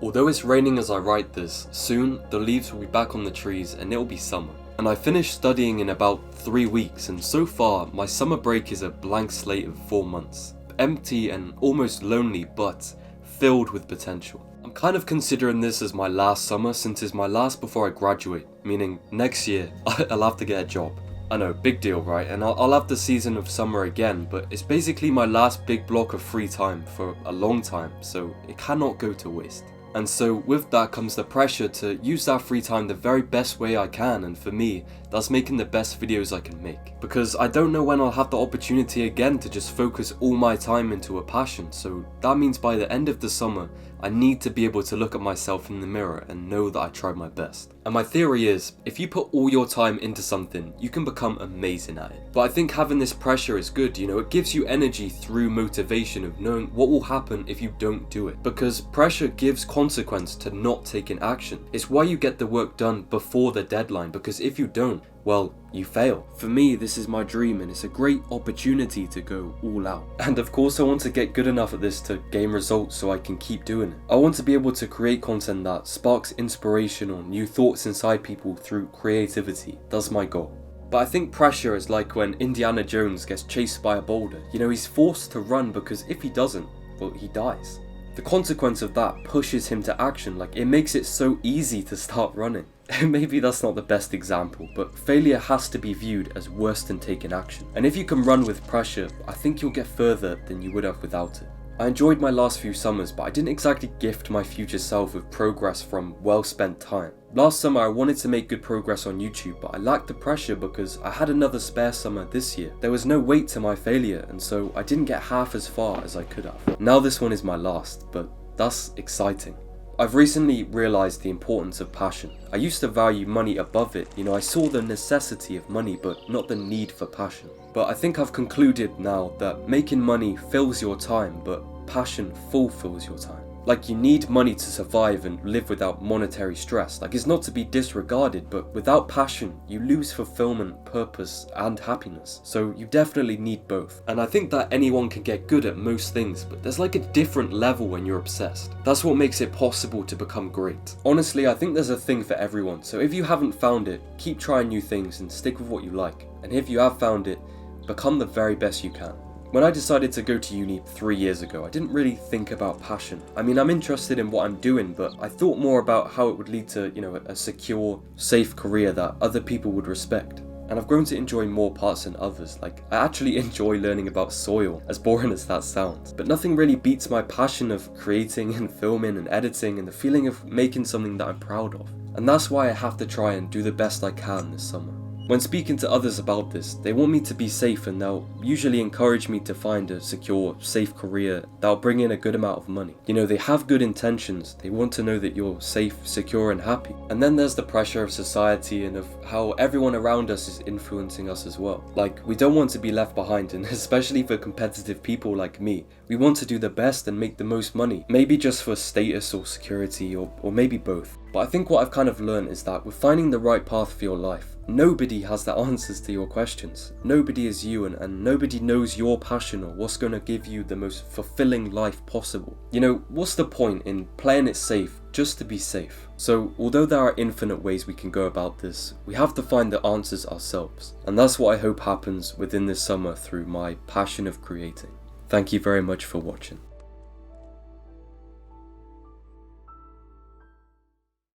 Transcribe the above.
Although it's raining as I write this, soon the leaves will be back on the trees and it'll be summer. And I finished studying in about 3 weeks, and so far my summer break is a blank slate of 4 months. Empty and almost lonely, but filled with potential. I'm kind of considering this as my last summer since it's my last before I graduate, meaning next year I'll have to get a job. I know, big deal, right? And I'll have the season of summer again, but it's basically my last big block of free time for a long time, so it cannot go to waste. And so with that comes the pressure to use that free time the very best way I can, and for me, that's making the best videos I can make. Because I don't know when I'll have the opportunity again to just focus all my time into a passion, so that means by the end of the summer, I need to be able to look at myself in the mirror and know that I tried my best. And my theory is, if you put all your time into something, you can become amazing at it. But I think having this pressure is good, it gives you energy through motivation of knowing what will happen if you don't do it. Because pressure gives consequence to not taking action. It's why you get the work done before the deadline, because if you don't, well, you fail. For me, this is my dream and it's a great opportunity to go all out. And of course I want to get good enough at this to gain results so I can keep doing it. I want to be able to create content that sparks inspiration or new thoughts inside people through creativity. That's my goal. But I think pressure is like when Indiana Jones gets chased by a boulder. He's forced to run because if he doesn't, well, he dies. The consequence of that pushes him to action, like it makes it so easy to start running. Maybe that's not the best example, but failure has to be viewed as worse than taking action. And if you can run with pressure, I think you'll get further than you would have without it. I enjoyed my last few summers, but I didn't exactly gift my future self with progress from well spent time. Last summer I wanted to make good progress on YouTube, but I lacked the pressure because I had another spare summer this year. There was no weight to my failure, and so I didn't get half as far as I could have. Now this one is my last, but that's exciting. I've recently realised the importance of passion. I used to value money above it, I saw the necessity of money but not the need for passion. But I think I've concluded now that making money fills your time, but passion fulfills your time. Like you need money to survive and live without monetary stress. Like it's not to be disregarded, but without passion, you lose fulfillment, purpose, and happiness. So you definitely need both. And I think that anyone can get good at most things, but there's like a different level when you're obsessed. That's what makes it possible to become great. Honestly, I think there's a thing for everyone. So if you haven't found it, keep trying new things and stick with what you like. And if you have found it, become the very best you can. When I decided to go to uni 3 years ago, I didn't really think about passion. I'm interested in what I'm doing, but I thought more about how it would lead to, a secure, safe career that other people would respect. And I've grown to enjoy more parts than others. Like, I actually enjoy learning about soil, as boring as that sounds. But nothing really beats my passion of creating and filming and editing and the feeling of making something that I'm proud of. And that's why I have to try and do the best I can this summer. When speaking to others about this, they want me to be safe and they'll usually encourage me to find a secure, safe career that'll bring in a good amount of money. They have good intentions, they want to know that you're safe, secure and happy. And then there's the pressure of society and of how everyone around us is influencing us as well. Like, we don't want to be left behind, and especially for competitive people like me, we want to do the best and make the most money. Maybe just for status or security or maybe both. But I think what I've kind of learned is that with finding the right path for your life, nobody has the answers to your questions. Nobody is you and nobody knows your passion or what's going to give you the most fulfilling life possible. What's the point in playing it safe just to be safe? So although there are infinite ways we can go about this, we have to find the answers ourselves. And that's what I hope happens within this summer through my passion of creating. Thank you very much for watching.